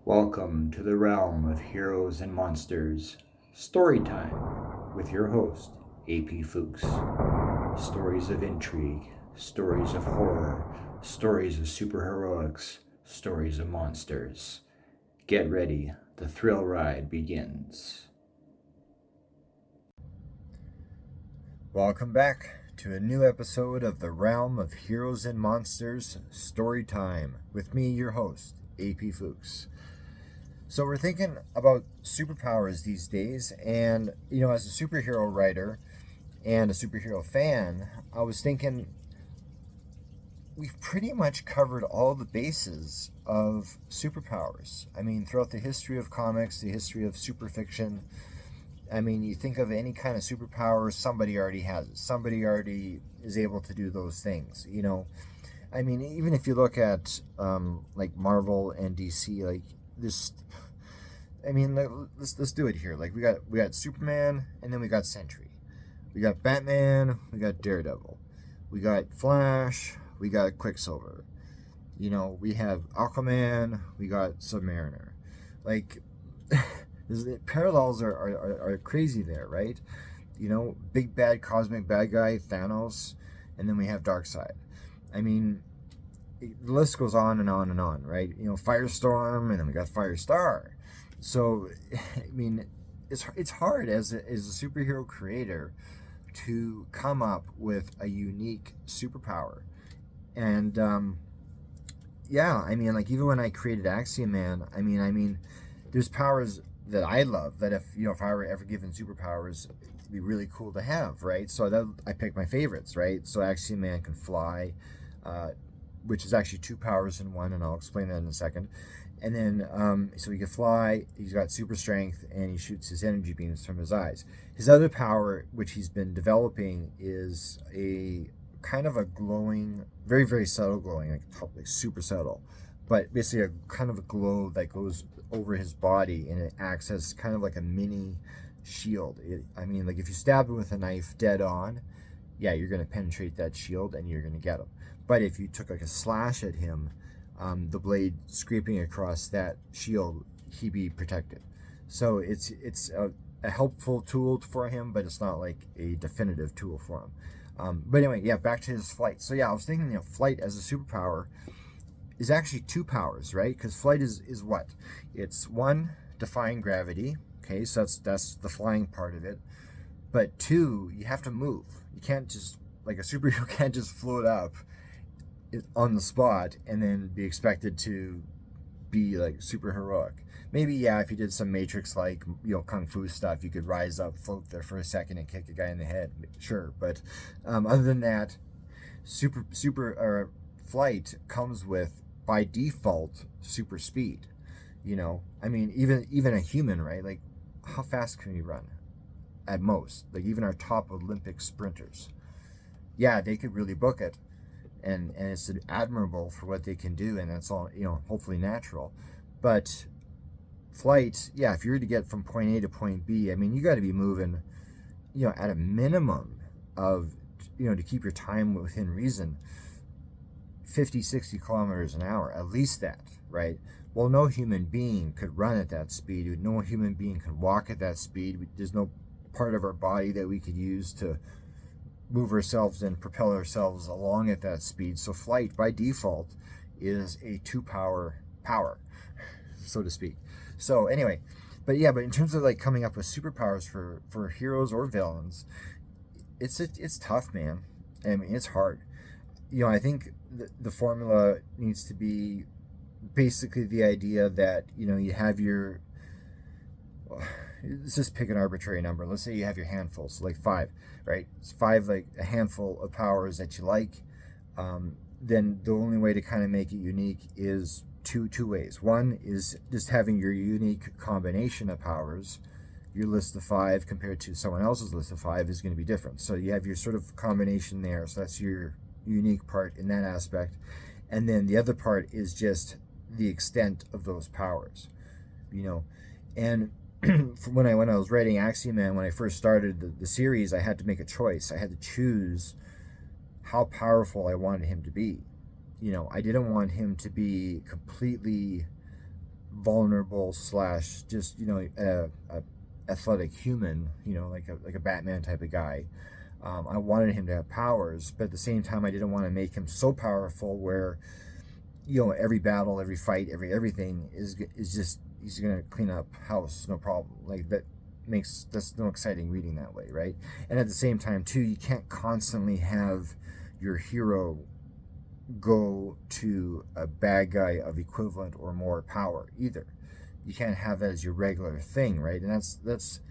Welcome to the realm of heroes and monsters. Story time with your host, AP Fuchs. Stories of intrigue, stories of horror, stories of superheroics, stories of monsters. Get ready, the thrill ride begins. Welcome back to a new episode of the realm of heroes and monsters, Story Time, with me, your host, AP Fuchs. So we're thinking about superpowers these days, and as a superhero writer and a superhero fan, I was thinking we've pretty much covered all the bases of superpowers. I mean, throughout the history of comics, the history of superfiction, I mean, you think of any kind of superpower, somebody already has it. Somebody already is able to do those things, I mean, even if you look at like Marvel and DC, like this, I mean, let's do it here. Like we got Superman, and then we got Sentry, we got Batman, we got Daredevil, we got Flash, we got Quicksilver, we have Aquaman, we got Submariner. Like the parallels are crazy there, right? Big bad cosmic bad guy Thanos, and then we have Darkseid. I mean, the list goes on and on and on, right? Firestorm, and then we got Firestar. So, I mean, it's hard as a superhero creator to come up with a unique superpower. And yeah, I mean, like even when I created Axiom Man, I mean, there's powers that I love that if I were ever given superpowers, it'd be really cool to have, right? So I picked my favorites, right? So Axiom Man can fly, which is actually two powers in one, and I'll explain that in a second. And then, so he can fly, he's got super strength, and he shoots his energy beams from his eyes. His other power, which he's been developing, is a kind of a glowing, very, very subtle glowing, like super subtle, but basically a kind of a glow that goes over his body, and it acts as kind of like a mini shield. I mean, like if you stab him with a knife dead on, yeah, you're going to penetrate that shield and you're going to get him. But if you took like a slash at him, the blade scraping across that shield, he'd be protected. So it's a helpful tool for him, but it's not like a definitive tool for him. But anyway, yeah, back to his flight. So yeah, I was thinking, flight as a superpower is actually two powers, right? Because flight is what? It's one, defying gravity. Okay, so that's the flying part of it. But two, you have to move. You can't just, like a superhero can't just float up on the spot and then be expected to be like super heroic. Maybe, yeah, if you did some Matrix like kung fu stuff, you could rise up, float there for a second, and kick a guy in the head. Sure, but other than that, super flight comes with by default super speed. I mean, even a human, right? Like, how fast can we run? At most, like even our top Olympic sprinters, yeah, they could really book it. And it's admirable for what they can do, and that's all hopefully natural. But flight, yeah, if you were to get from point A to point B, I mean, you got to be moving at a minimum of to keep your time within reason, 50-60 kilometers an hour, at least that, right? Well, no human being could run at that speed. No human being could walk at that speed. There's no part of our body that we could use to move ourselves and propel ourselves along at that speed. So flight by default is a power, so to speak. So anyway, but in terms of like coming up with superpowers for heroes or villains, it's tough, man. I mean, it's hard. I think the formula needs to be basically the idea that you have your, let's just pick an arbitrary number. Let's say you have your handfuls, so like 5, right? It's 5, like a handful of powers that you like. Then the only way to kind of make it unique is two ways. One is just having your unique combination of powers. Your list of 5 compared to someone else's list of 5 is going to be different. So you have your sort of combination there. So that's your unique part in that aspect. And then the other part is just the extent of those powers, and when I was writing Axiom Man, when I first started the series, I had to make a choice. I had to choose how powerful I wanted him to be. I didn't want him to be completely vulnerable slash just, a athletic human, like a Batman type of guy. I wanted him to have powers, but at the same time, I didn't want to make him so powerful where, every battle, every fight, everything is just, he's gonna clean up house, no problem. Like that's no exciting reading that way, right? And at the same time, too, you can't constantly have your hero go to a bad guy of equivalent or more power either. You can't have that as your regular thing, right? And that's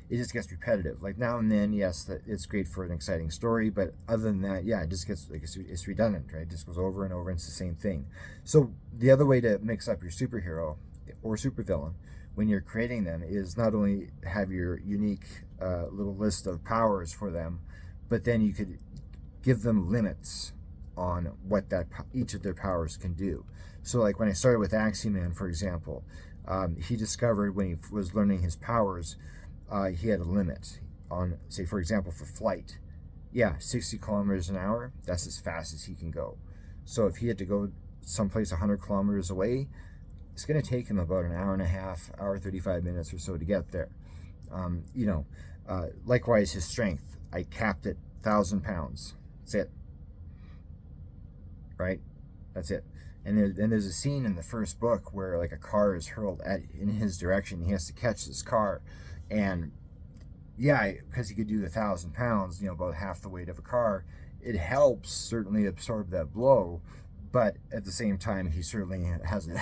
it just gets repetitive. Like now and then, yes, that it's great for an exciting story, but other than that, yeah, it just gets like it's redundant, right? It just goes over and over, and it's the same thing. So the other way to mix up your superhero or supervillain when you're creating them is not only have your unique little list of powers for them, but then you could give them limits on what each of their powers can do. So like when I started with Axeman, for example, he discovered when he was learning his powers, he had a limit on, say, for example, for flight. Yeah, 60 kilometers an hour, that's as fast as he can go. So if he had to go someplace 100 kilometers away, it's going to take him about an hour and a half, hour 35 minutes or so to get there. Likewise, his strength, I capped it 1,000 pounds. That's it. Right? That's it. And there's a scene in the first book where like a car is hurled in his direction. He has to catch this car, and yeah, because he could do 1,000 pounds, about half the weight of a car. It helps certainly absorb that blow, but at the same time, he certainly has it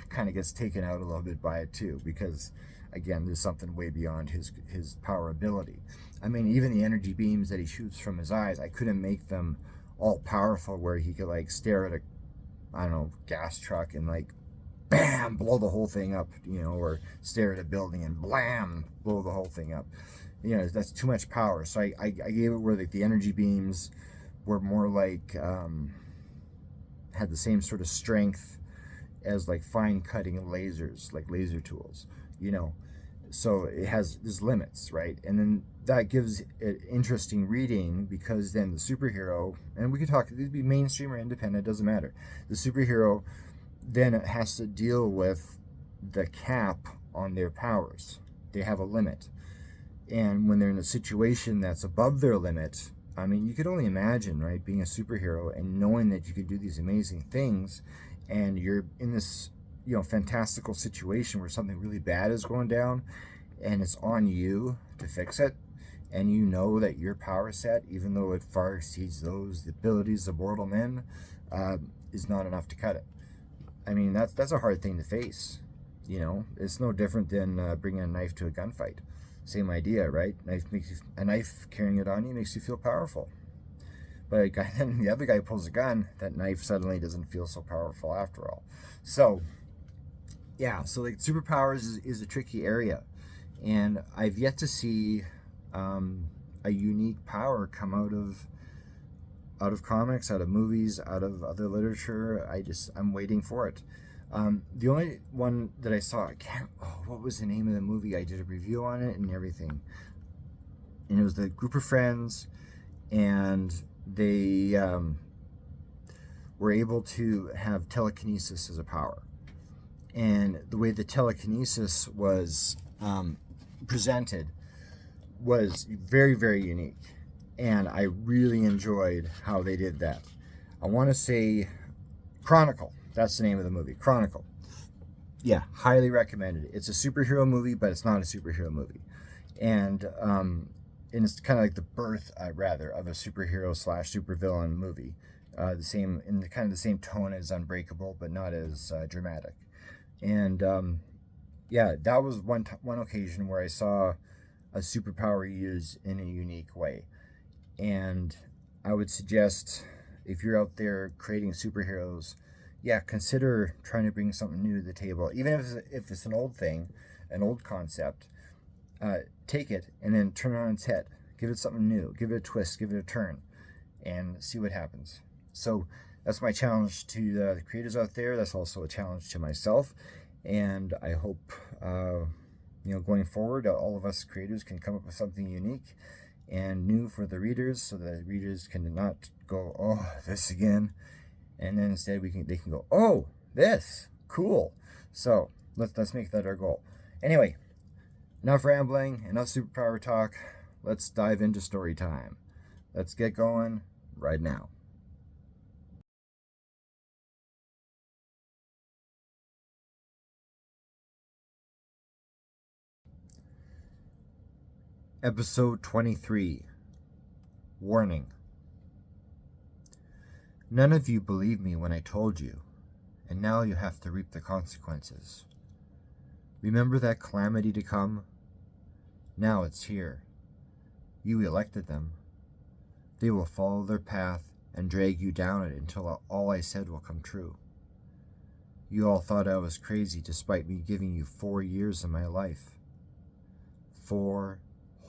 kind of gets taken out a little bit by it too, because again, there's something way beyond his power ability. I mean, even the energy beams that he shoots from his eyes, I couldn't make them all powerful where he could like stare at a gas truck and like bam, blow the whole thing up, or stare at a building and blam, blow the whole thing up. That's too much power. So I gave it where like the energy beams were more like had the same sort of strength as like fine cutting lasers, like laser tools, so it has these limits, right? And then that gives it interesting reading, because then the superhero, and we could talk, it'd be mainstream or independent, doesn't matter. The superhero then it has to deal with the cap on their powers. They have a limit. And when they're in a situation that's above their limit, I mean, you could only imagine, right, being a superhero and knowing that you could do these amazing things, and you're in this, fantastical situation where something really bad is going down, and it's on you to fix it, and you know that your power set, even though it far exceeds the abilities of mortal men, is not enough to cut it. I mean, that's a hard thing to face. It's no different than bringing a knife to a gunfight. Same idea, right? A knife carrying it on you makes you feel powerful. But then the other guy pulls a gun, that knife suddenly doesn't feel so powerful after all. So, yeah, so like superpowers is a tricky area. And I've yet to see a unique power come out of comics, out of movies, out of other literature. I'm waiting for it. The only one that I saw, what was the name of the movie? I did a review on it and everything. And it was the group of friends, and they were able to have telekinesis as a power. And the way the telekinesis was presented was very, very unique. And I really enjoyed how they did that. I want to say Chronicle. That's the name of the movie, Chronicle. Yeah, highly recommended. It's a superhero movie, but it's not a superhero movie. And it's kind of like the birth, rather, of a superhero slash supervillain movie. The same tone as Unbreakable, but not as dramatic. And yeah, that was one occasion where I saw a superpower used in a unique way. And I would suggest, if you're out there creating superheroes, yeah, consider trying to bring something new to the table. Even if it's an old thing, an old concept, take it and then turn it on its head. Give it something new. Give it a twist. Give it a turn, and see what happens. So that's my challenge to the creators out there. That's also a challenge to myself. And I hope, going forward, all of us creators can come up with something unique and new for the readers, so that the readers can not go, oh, this again. And then instead they can go, oh, this, cool. So Let's make that our goal. Anyway, enough rambling, enough superpower talk. Let's dive into story time. Let's get going right now. Episode 23. Warning. None of you believed me when I told you, and now you have to reap the consequences. Remember that calamity to come? Now it's here. You elected them. They will follow their path and drag you down it until all I said will come true. You all thought I was crazy despite me giving you 4 years of my life. 4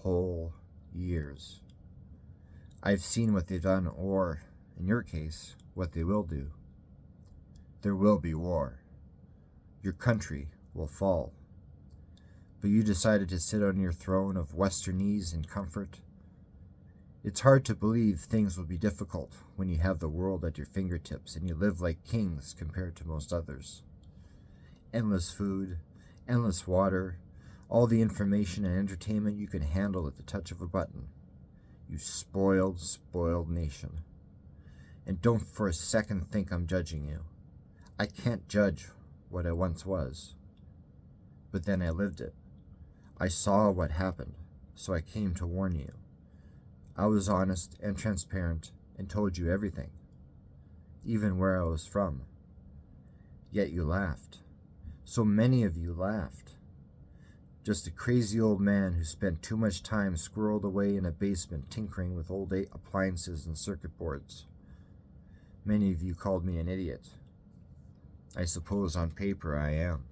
whole years. I've seen what they've done, or, in your case, what they will do. There will be war. Your country will fall. But you decided to sit on your throne of westernese in comfort. It's hard to believe things will be difficult when you have the world at your fingertips and you live like kings compared to most others. Endless food, endless water, all the information and entertainment you can handle at the touch of a button. You spoiled, spoiled nation. And don't for a second think I'm judging you. I can't judge what I once was. But then I lived it. I saw what happened, so I came to warn you. I was honest and transparent and told you everything, even where I was from. Yet you laughed. So many of you laughed. Just a crazy old man who spent too much time squirreled away in a basement tinkering with old appliances and circuit boards. Many of you called me an idiot. I suppose on paper I am.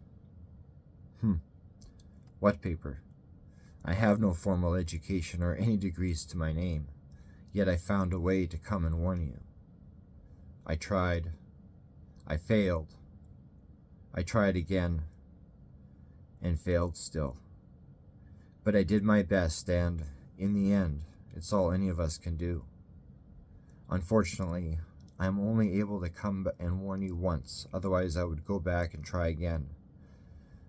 What paper? I have no formal education or any degrees to my name, yet I found a way to come and warn you. I tried. I failed. I tried again, and failed still. But I did my best, and, in the end, it's all any of us can do. Unfortunately, I am only able to come and warn you once, otherwise I would go back and try again.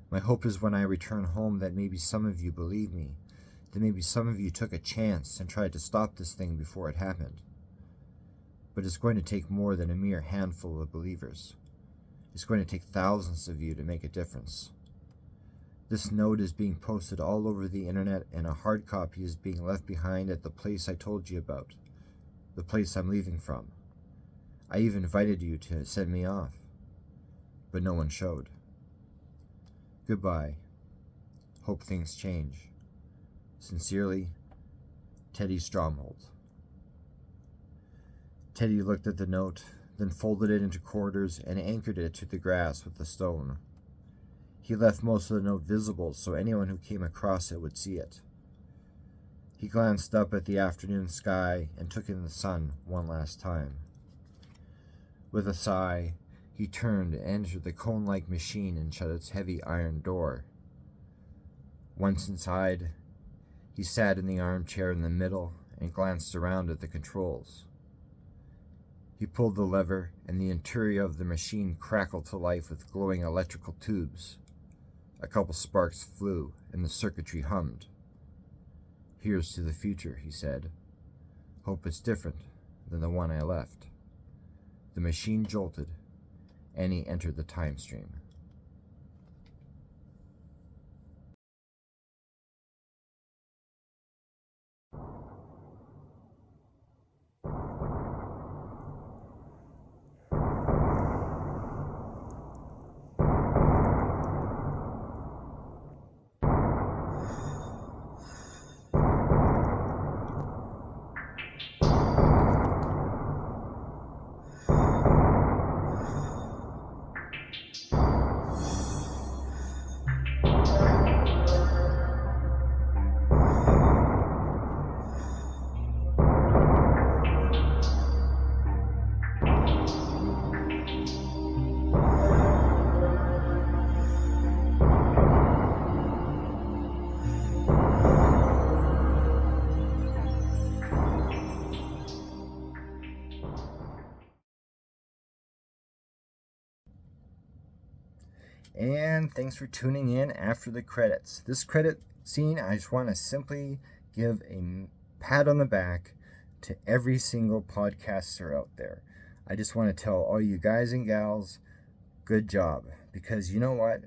My hope is when I return home that maybe some of you believe me, that maybe some of you took a chance and tried to stop this thing before it happened. But it's going to take more than a mere handful of believers. It's going to take thousands of you to make a difference. This note is being posted all over the internet, and a hard copy is being left behind at the place I told you about, the place I'm leaving from. I even invited you to send me off, but no one showed. Goodbye. Hope things change. Sincerely, Teddy Stromhold. Teddy looked at the note, then folded it into quarters and anchored it to the grass with a stone. He left most of the note visible so anyone who came across it would see it. He glanced up at the afternoon sky and took in the sun one last time. With a sigh, he turned and entered the cone-like machine and shut its heavy iron door. Once inside, he sat in the armchair in the middle and glanced around at the controls. He pulled the lever, and the interior of the machine crackled to life with glowing electrical tubes. A couple sparks flew, and the circuitry hummed. "Here's to the future," he said. "Hope it's different than the one I left." The machine jolted, and he entered the time stream. And thanks for tuning in after the credits. This credit scene, I just want to simply give a pat on the back to every single podcaster out there. I just want to tell all you guys and gals, good job. Because you know what?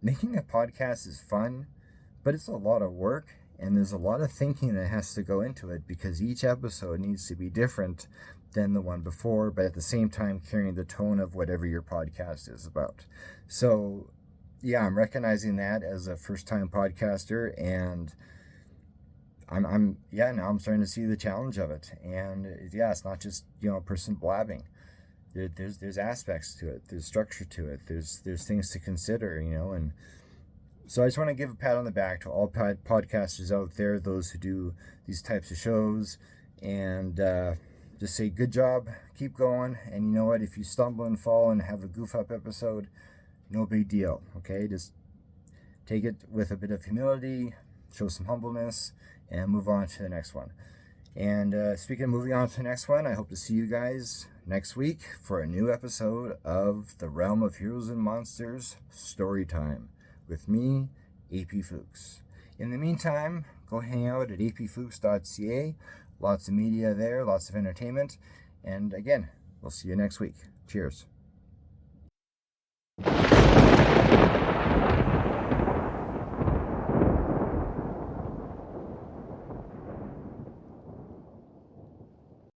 Making a podcast is fun, but it's a lot of work, and there's a lot of thinking that has to go into it because each episode needs to be different than the one before, but at the same time carrying the tone of whatever your podcast is about. So yeah, I'm recognizing that as a first-time podcaster, and now I'm starting to see the challenge of it. And yeah, it's not just, a person blabbing. There's aspects to it, there's structure to it, there's things to consider, and so I just want to give a pat on the back to all podcasters out there, those who do these types of shows, and just say good job, keep going. And you know what, if you stumble and fall and have a goof up episode, no big deal, okay? Just take it with a bit of humility, show some humbleness, and move on to the next one. And speaking of moving on to the next one, I hope to see you guys next week for a new episode of The Realm of Heroes and Monsters Story Time with me, AP Fuchs. In the meantime, go hang out at apfuchs.ca. Lots of media there, lots of entertainment. And again, we'll see you next week. Cheers.